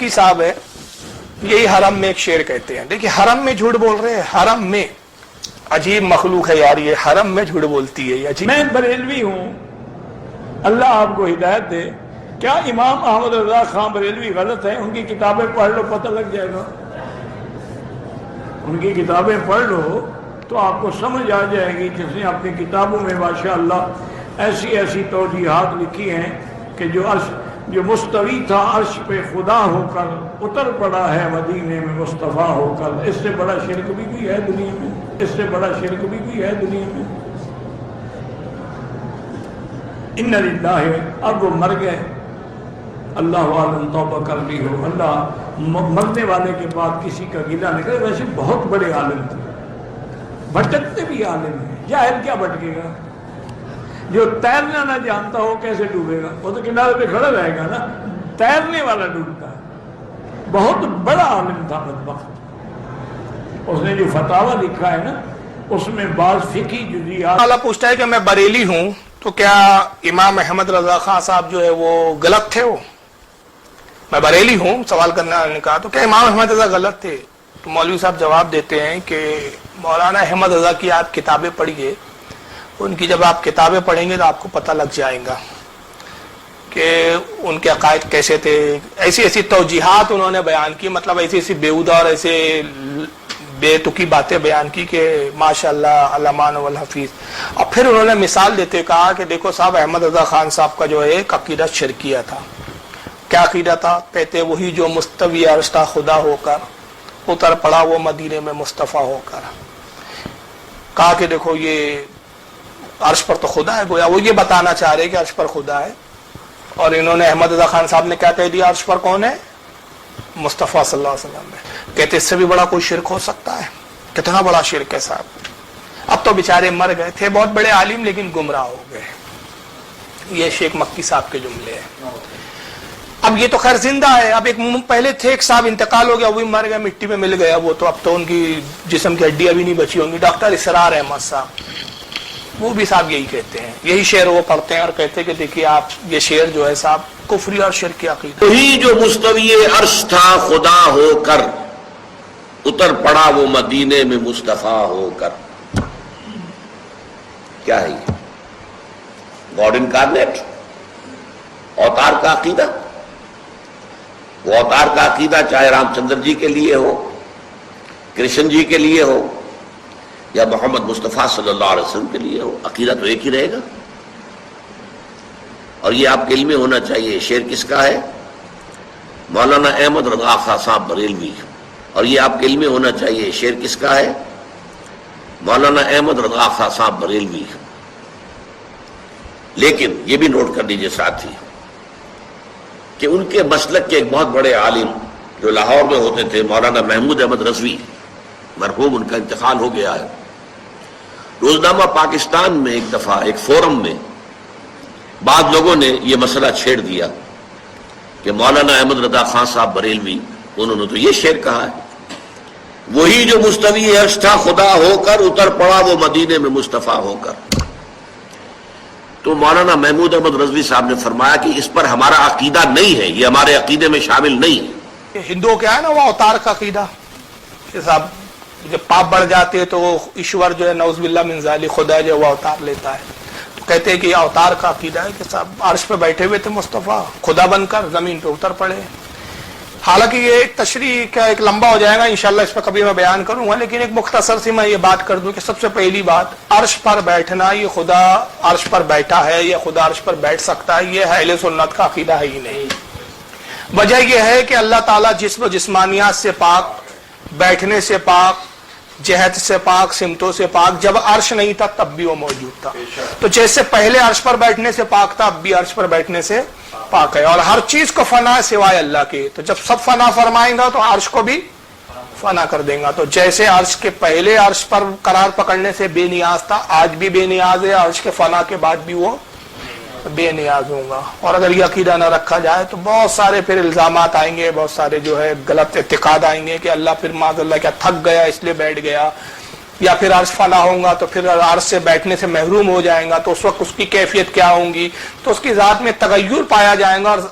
مکی صاحب ہے, یہی حرم میں ایک شعر کہتے ہیں. دیکھیے حرم میں جھوٹ بول رہے ہیں, حرم میں, عجیب مخلوق ہے یار یہ, حرم میں جھوٹ بولتی ہے یہ عجیب. میں بریلوی ہوں, اللہ آپ کو ہدایت دے. کیا امام احمد رضا خان بریلوی غلط ہے؟ ان کی کتابیں پڑھ لو پتہ لگ جائے گا. ان کی کتابیں پڑھ لو تو آپ کو سمجھ آ جائے گی. جس نے اپنی کتابوں میں ماشاءاللہ ایسی ایسی توجیحات لکھی ہیں کہ جو مستوی تھا عرش پہ خدا ہو کر اتر پڑا ہے مدینے میں مصطفیٰ ہو کر. اس سے بڑا شرک بھی کوئی ہے دنیا میں؟ اس سے بڑا شرک بھی کوئی ہے دنیا میں؟ ان للہ. اب وہ مر گئے, اللہ عالم توبہ کر لی ہو. اللہ مرنے والے کے بعد کسی کا گلہ نہیں کرے. ویسے بہت بڑے عالم تھے, بھٹکتے بھی عالم ہیں. جاہل کیا بھٹکے گا؟ جو تیرنا نہ جانتا ہو کیسے ڈوبے گا؟ وہ تو کنارے پہ کھڑا رہے گا نا. تیرنے والا ڈوبتا ہے. بہت بڑا عالم تھا بدبخت. اس نے جو فتاوی لکھا ہے نا اس میں بعض فقہی جزیات. اللہ پوچھتا ہے کہ میں بریلی ہوں تو کیا امام احمد رضا خان صاحب جو ہے وہ غلط تھے؟ وہ میں بریلی ہوں, سوال کرنے والے نے کہا تو کیا امام احمد رضا غلط تھے؟ تو مولوی صاحب جواب دیتے ہیں کہ مولانا احمد رضا کی آپ کتابیں پڑھیے, ان کی جب آپ کتابیں پڑھیں گے تو آپ کو پتہ لگ جائے گا کہ ان کے عقائد کیسے تھے. ایسی ایسی توجیحات انہوں نے بیان کی, مطلب ایسی ایسی بیہودہ اور ایسے بے تکی باتیں بیان کی کہ ماشاءاللہ علامان والحفیظ. اور پھر انہوں نے مثال دیتے کہا کہ دیکھو صاحب احمد رضا خان صاحب کا جو ہے ایک عقیدہ شرکیہ تھا. کیا عقیدہ تھا؟ کہتے وہی جو مستوی عرش تھا خدا ہو کر اتر پڑا وہ مدینے میں مصطفیٰ ہو کر. کہا کہ دیکھو یہ عرش پر تو خدا ہے, گویا وہ یہ بتانا چاہ رہے کہ عرش پر خدا ہے. اور انہوں نے احمد رضا خان صاحب نے کیا کہہ دیا, عرش پر کون ہے؟ مصطفیٰ صلی اللہ علیہ وسلم ہے. کہتے اس سے بھی بڑا کوئی شرک ہو سکتا ہے؟ کتنا بڑا شرک ہے صاحب. اب تو بیچارے مر گئے تھے, بہت بڑے عالم, لیکن گمراہ ہو گئے. یہ شیخ مکی صاحب کے جملے ہیں. اب یہ تو خیر زندہ ہے. اب ایک پہلے تھے ایک صاحب انتقال ہو گیا, وہ بھی مر گئے, مٹی میں مل گیا وہ تو. اب تو ان کی جسم کی ہڈیاں بھی نہیں بچی ہوں گی. ڈاکٹر اسرار احمد صاحب, وہ بھی صاحب یہی کہتے ہیں, یہی شعر وہ پڑھتے ہیں اور کہتے ہیں کہ دیکھیے آپ یہ شعر جو ہے صاحب کفری اور شرک کی عقیدہ. وہی جو مستوی عرش تھا خدا ہو کر اتر پڑا وہ مدینے میں مصطفیٰ ہو کر. کیا ہے یہ؟ گاڈ انکارنیٹ, اوتار کا عقیدہ. وہ اوتار کا عقیدہ چاہے رام چندر جی کے لیے ہو, کرشن جی کے لیے ہو, یا محمد مصطفیٰ صلی اللہ علیہ وسلم کے لیے ہو, عقیدہ تو ایک ہی رہے گا. اور یہ آپ کے علم میں ہونا چاہیے. شعر کس کا ہے؟ مولانا احمد رضا خان صاحب بریلوی. اور یہ آپ کے علم میں ہونا چاہیے. شعر کس کا ہے؟ مولانا احمد رضا خان صاحب بریلوی. لیکن یہ بھی نوٹ کر لیجیے ساتھی کہ ان کے مسلک کے ایک بہت بڑے عالم جو لاہور میں ہوتے تھے, مولانا محمود احمد رضوی, مرحوم, ان کا انتقال ہو گیا ہے. روزنامہ پاکستان میں ایک دفعہ ایک فورم میں بعض لوگوں نے یہ مسئلہ چھیڑ دیا کہ مولانا احمد رضا خان صاحب بریلوی, انہوں نے تو یہ شعر کہا ہے, وہی جو مستوی عرش تھا خدا ہو کر اتر پڑا وہ مدینے میں مصطفیٰ ہو کر. تو مولانا محمود احمد رضوی صاحب نے فرمایا کہ اس پر ہمارا عقیدہ نہیں ہے, یہ ہمارے عقیدے میں شامل نہیں ہے. ہندوؤں کیا ہے نا وہ اوتار کا عقیدہ کہ صاحب جب پاپ بڑھ جاتے ہیں تو وہ ایشور جو ہے نعوذ باللہ من ذالک خدا جو وہ اوتار لیتا ہے. تو کہتے ہیں کہ یہ اوتار کا عقیدہ ہے کہ صاحب عرش پہ بیٹھے ہوئے تھے مصطفیٰ, خدا بن کر زمین پہ اتر پڑے. حالانکہ یہ ایک تشریح کا ایک لمبا ہو جائے گا, انشاءاللہ اس پہ کبھی میں بیان کروں گا, لیکن ایک مختصر سی میں یہ بات کر دوں کہ سب سے پہلی بات, عرش پر بیٹھنا, یہ خدا عرش پر بیٹھا ہے, یہ خدا عرش پر بیٹھ سکتا ہے, یہ اہل سنت کا عقیدہ ہے ہی نہیں. وجہ یہ ہے کہ اللہ تعالیٰ جسم و جسمانیات سے پاک, بیٹھنے سے پاک, جہت سے پاک, سمتوں سے پاک. جب عرش نہیں تھا تب بھی وہ موجود تھا. تو جیسے پہلے عرش پر بیٹھنے سے پاک تھا, اب بھی عرش پر بیٹھنے سے پاک ہے. اور ہر چیز کو فنا ہے سوائے اللہ کے. تو جب سب فنا فرمائیں گا تو عرش کو بھی فنا کر دیں گا. تو جیسے عرش کے پہلے عرش پر قرار پکڑنے سے بے نیاز تھا, آج بھی بے نیاز ہے, عرش کے فنا کے بعد بھی وہ بے نیاز ہوں گا. اور اگر یہ عقیدہ نہ رکھا جائے تو بہت سارے پھر الزامات آئیں گے, بہت سارے جو ہے غلط اعتقاد آئیں گے کہ اللہ پھر معاذ اللہ کیا تھک گیا اس لیے بیٹھ گیا, یا پھر عرش فنا ہوگا تو پھر عرش سے بیٹھنے سے محروم ہو جائیں گا, تو اس وقت اس کی کیفیت کیا ہوں گی, تو اس کی ذات میں تغیر پایا جائے گا, اور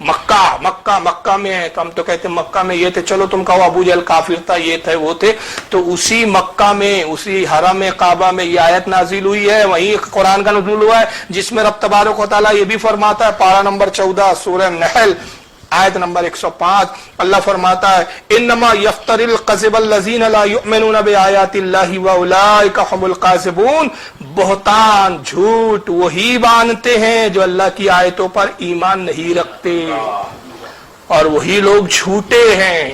مکہ میں ہے تو ہم تو کہتے ہیں مکہ میں یہ تھے، چلو تم کہو ابو جہل کافر تھا، یہ تھے وہ تھے، تو اسی مکہ میں اسی حرم کعبہ میں یہ آیت نازل ہوئی ہے، وہیں قرآن کا نزول ہوا ہے جس میں رب تبارک و تعالیٰ یہ بھی فرماتا ہے، پارہ نمبر 14 سورہ نحل آیت نمبر 105، اللہ فرماتا ہے انما یفتر الکذب الذین لا یؤمنون بآیات اللہ واولئک هم الکاذبون، بہتان جھوٹ وہی باندھتے ہیں جو اللہ کی آیتوں پر ایمان نہیں رکھتے، اور وہی لوگ جھوٹے ہیں۔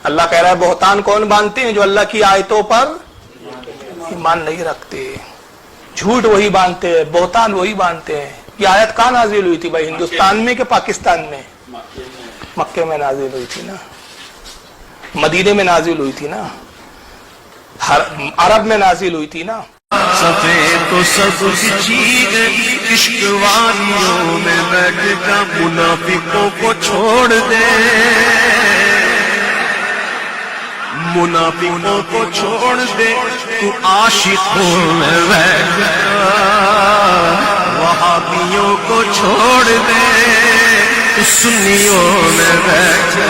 اللہ کہہ رہا ہے بہتان کون باندھتے ہیں؟ جو اللہ کی آیتوں پر ایمان نہیں رکھتے، جھوٹ وہی باندھتے ہیں، بہتان وہی باندھتے ہیں۔ یہ آیت کہاں نازل ہوئی تھی بھائی؟ ہندوستان میں کہ پاکستان میں؟ مکے میں نازل ہوئی تھی نا، مدینے میں نازل ہوئی تھی نا، عرب میں نازل ہوئی تھی نا۔ سفید تو سبز چیز عشق واریوں میں بیٹھ کر منافقوں کو چھوڑ دے، منافقوں کو چھوڑ دے، تو عاشقوں میں بیٹھ کر وہابیوں کو چھوڑ دے، تو سنیوں میں بیٹھ کر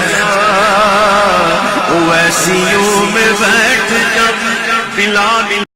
ویسیوں میں بیٹھ کر بلال